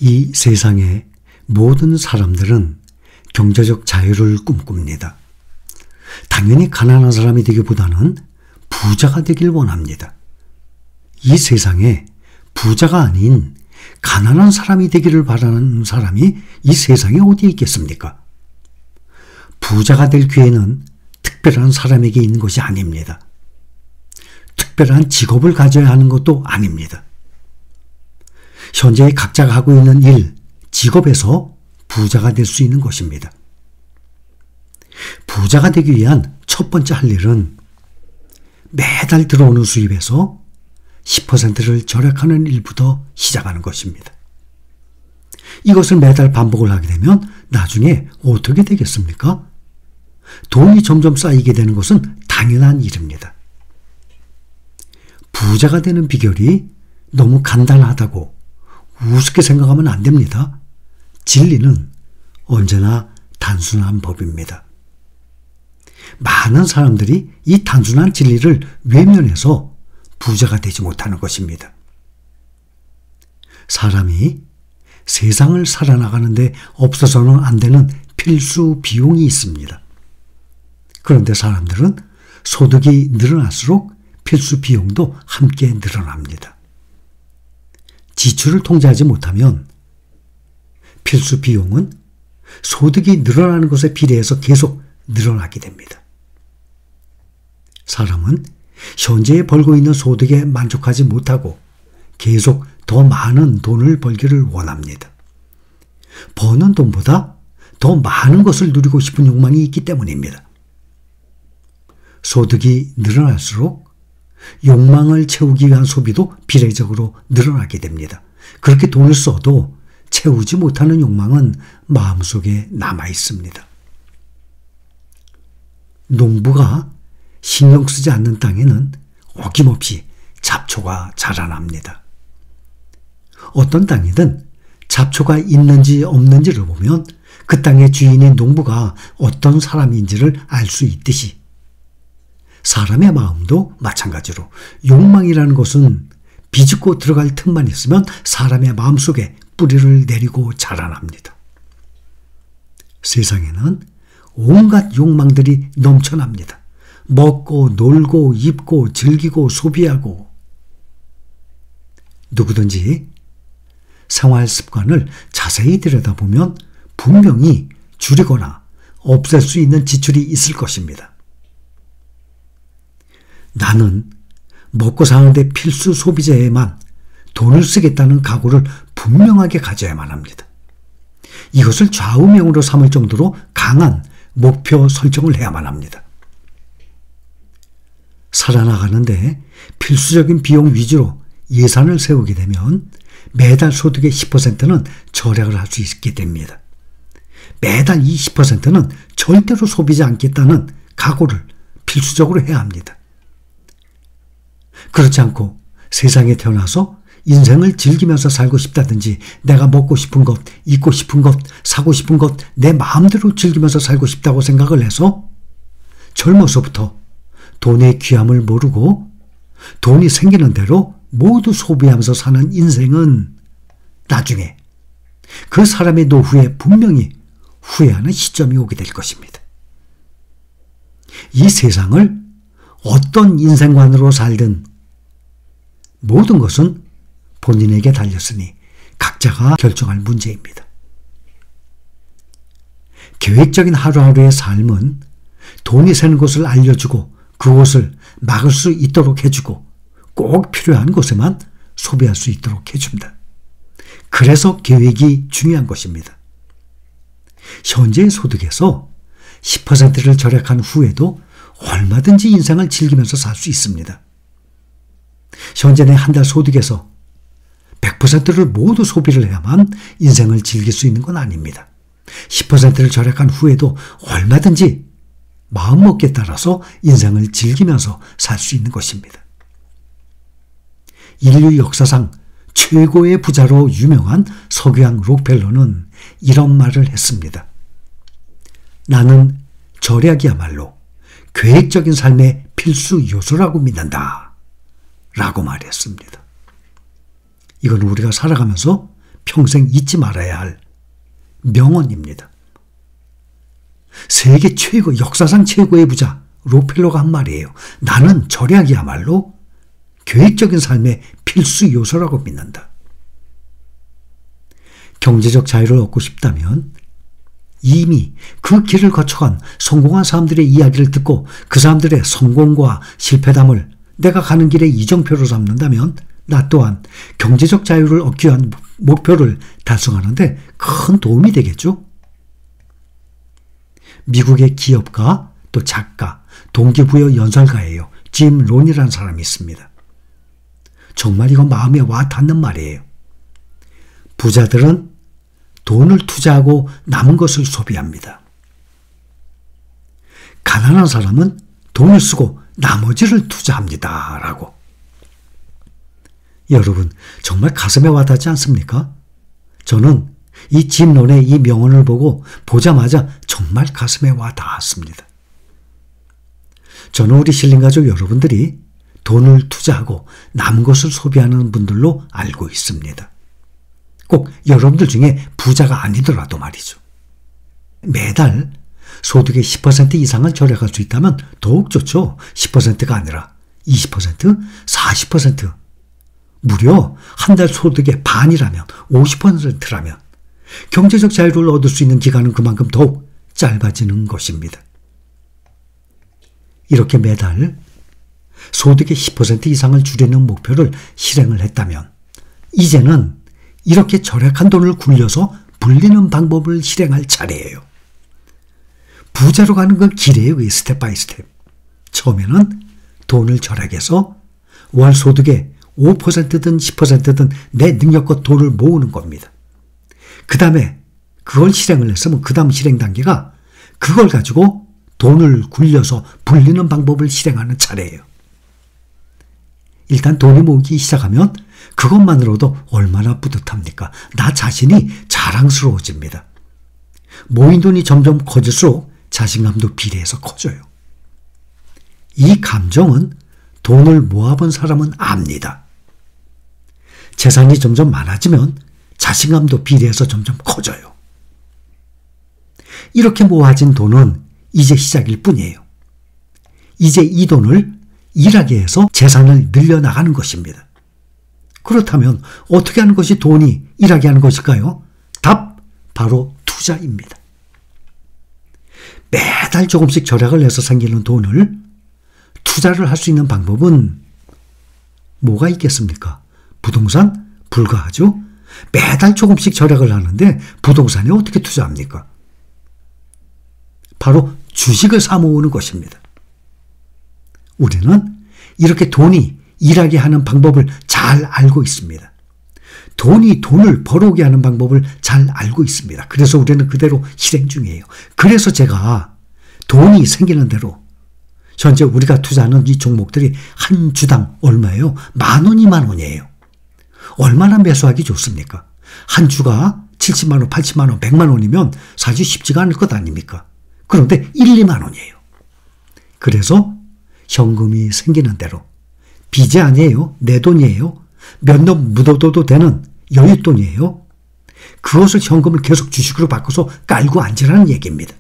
이 세상의 모든 사람들은 경제적 자유를 꿈꿉니다. 당연히 가난한 사람이 되기보다는 부자가 되길 원합니다. 이 세상에 부자가 아닌 가난한 사람이 되기를 바라는 사람이 이 세상에 어디에 있겠습니까? 부자가 될 기회는 특별한 사람에게 있는 것이 아닙니다. 특별한 직업을 가져야 하는 것도 아닙니다. 현재 각자가 하고 있는 일, 직업에서 부자가 될 수 있는 것입니다. 부자가 되기 위한 첫 번째 할 일은 매달 들어오는 수입에서 10%를 절약하는 일부터 시작하는 것입니다. 이것을 매달 반복을 하게 되면 나중에 어떻게 되겠습니까? 돈이 점점 쌓이게 되는 것은 당연한 일입니다. 부자가 되는 비결이 너무 간단하다고 우습게 생각하면 안 됩니다. 진리는 언제나 단순한 법입니다. 많은 사람들이 이 단순한 진리를 외면해서 부자가 되지 못하는 것입니다. 사람이 세상을 살아나가는데 없어서는 안 되는 필수 비용이 있습니다. 그런데 사람들은 소득이 늘어날수록 필수 비용도 함께 늘어납니다. 지출을 통제하지 못하면 필수 비용은 소득이 늘어나는 것에 비례해서 계속 늘어나게 됩니다. 사람은 현재 벌고 있는 소득에 만족하지 못하고 계속 더 많은 돈을 벌기를 원합니다. 버는 돈보다 더 많은 것을 누리고 싶은 욕망이 있기 때문입니다. 소득이 늘어날수록 욕망을 채우기 위한 소비도 비례적으로 늘어나게 됩니다. 그렇게 돈을 써도 채우지 못하는 욕망은 마음속에 남아 있습니다. 농부가 신경 쓰지 않는 땅에는 어김없이 잡초가 자라납니다. 어떤 땅이든 잡초가 있는지 없는지를 보면 그 땅의 주인인 농부가 어떤 사람인지를 알 수 있듯이 사람의 마음도 마찬가지로 욕망이라는 것은 비집고 들어갈 틈만 있으면 사람의 마음속에 뿌리를 내리고 자라납니다. 세상에는 온갖 욕망들이 넘쳐납니다. 먹고 놀고 입고 즐기고 소비하고 누구든지 생활 습관을 자세히 들여다보면 분명히 줄이거나 없앨 수 있는 지출이 있을 것입니다. 나는 먹고 사는데 필수 소비재에만 돈을 쓰겠다는 각오를 분명하게 가져야만 합니다. 이것을 좌우명으로 삼을 정도로 강한 목표 설정을 해야만 합니다. 살아나가는데 필수적인 비용 위주로 예산을 세우게 되면 매달 소득의 10%는 절약을 할 수 있게 됩니다. 매달 이 10%는 절대로 소비지 않겠다는 각오를 필수적으로 해야 합니다. 그렇지 않고 세상에 태어나서 인생을 즐기면서 살고 싶다든지 내가 먹고 싶은 것, 입고 싶은 것, 사고 싶은 것, 내 마음대로 즐기면서 살고 싶다고 생각을 해서 젊어서부터 돈의 귀함을 모르고 돈이 생기는 대로 모두 소비하면서 사는 인생은 나중에 그 사람의 노후에 분명히 후회하는 시점이 오게 될 것입니다. 이 세상을 어떤 인생관으로 살든 모든 것은 본인에게 달렸으니 각자가 결정할 문제입니다. 계획적인 하루하루의 삶은 돈이 새는 것을 알려주고 그것을 막을 수 있도록 해주고 꼭 필요한 곳에만 소비할 수 있도록 해줍니다. 그래서 계획이 중요한 것입니다. 현재의 소득에서 10%를 절약한 후에도 얼마든지 인생을 즐기면서 살 수 있습니다. 현재 내 한 달 소득에서 100%를 모두 소비를 해야만 인생을 즐길 수 있는 건 아닙니다. 10%를 절약한 후에도 얼마든지 마음먹기에 따라서 인생을 즐기면서 살 수 있는 것입니다. 인류 역사상 최고의 부자로 유명한 석유왕 록펠러는 이런 말을 했습니다. 나는 절약이야말로 계획적인 삶의 필수 요소라고 믿는다 라고 말했습니다. 이건 우리가 살아가면서 평생 잊지 말아야 할 명언입니다. 세계 최고, 역사상 최고의 부자 록펠러가 한 말이에요. 나는 절약이야말로 계획적인 삶의 필수 요소라고 믿는다. 경제적 자유를 얻고 싶다면 이미 그 길을 거쳐간 성공한 사람들의 이야기를 듣고 그 사람들의 성공과 실패담을 내가 가는 길의 이정표로 삼는다면 나 또한 경제적 자유를 얻기 위한 목표를 달성하는데 큰 도움이 되겠죠. 미국의 기업가, 또 작가, 동기부여 연설가예요. 짐 론이라는 사람이 있습니다. 정말 이건 마음에 와 닿는 말이에요. 부자들은 돈을 투자하고 남은 것을 소비합니다. 가난한 사람은 돈을 쓰고 나머지를 투자합니다. 라고. 여러분, 정말 가슴에 와닿지 않습니까? 저는 이 짐 론의 이 명언을 보고 보자마자 정말 가슴에 와닿았습니다. 저는 우리 신림가족 여러분들이 돈을 투자하고 남은 것을 소비하는 분들로 알고 있습니다. 꼭 여러분들 중에 부자가 아니더라도 말이죠. 매달 소득의 10% 이상을 절약할 수 있다면 더욱 좋죠. 10%가 아니라 20%, 40%. 무려 한 달 소득의 반이라면, 50%라면 경제적 자유를 얻을 수 있는 기간은 그만큼 더욱 짧아지는 것입니다. 이렇게 매달 소득의 10% 이상을 줄이는 목표를 실행을 했다면 이제는 이렇게 절약한 돈을 굴려서 불리는 방법을 실행할 차례예요. 부자로 가는 건 길이에요. 스텝 바이 스텝. 처음에는 돈을 절약해서 월 소득의 5%든 10%든 내 능력껏 돈을 모으는 겁니다. 그 다음에 그걸 실행을 했으면 그 다음 실행 단계가 그걸 가지고 돈을 굴려서 불리는 방법을 실행하는 차례예요. 일단 돈이 모이기 시작하면 그것만으로도 얼마나 뿌듯합니까? 나 자신이 자랑스러워집니다. 모인 돈이 점점 커질수록 자신감도 비례해서 커져요. 이 감정은 돈을 모아본 사람은 압니다. 재산이 점점 많아지면 자신감도 비례해서 점점 커져요. 이렇게 모아진 돈은 이제 시작일 뿐이에요. 이제 이 돈을 일하게 해서 재산을 늘려나가는 것입니다. 그렇다면 어떻게 하는 것이 돈이 일하게 하는 것일까요? 답, 바로 투자입니다. 매달 조금씩 절약을 해서 생기는 돈을 투자를 할 수 있는 방법은 뭐가 있겠습니까? 부동산? 불가하죠? 매달 조금씩 절약을 하는데 부동산에 어떻게 투자합니까? 바로 주식을 사 모으는 것입니다. 우리는 이렇게 돈이 일하게 하는 방법을 잘 알고 있습니다. 돈이 돈을 벌어오게 하는 방법을 잘 알고 있습니다. 그래서 우리는 그대로 실행 중이에요. 그래서 제가 돈이 생기는 대로 현재 우리가 투자하는 이 종목들이 한 주당 얼마예요? 10,000원, 20,000원이에요. 얼마나 매수하기 좋습니까? 한 주가 70만 원, 80만 원, 100만 원이면 사실 쉽지가 않을 것 아닙니까? 그런데 1, 2만 원이에요. 그래서 현금이 생기는 대로 빚이 아니에요. 내 돈이에요. 몇 년 묻어둬도 되는 여윳돈이에요. 그것을 현금을 계속 주식으로 바꿔서 깔고 앉으라는 얘기입니다.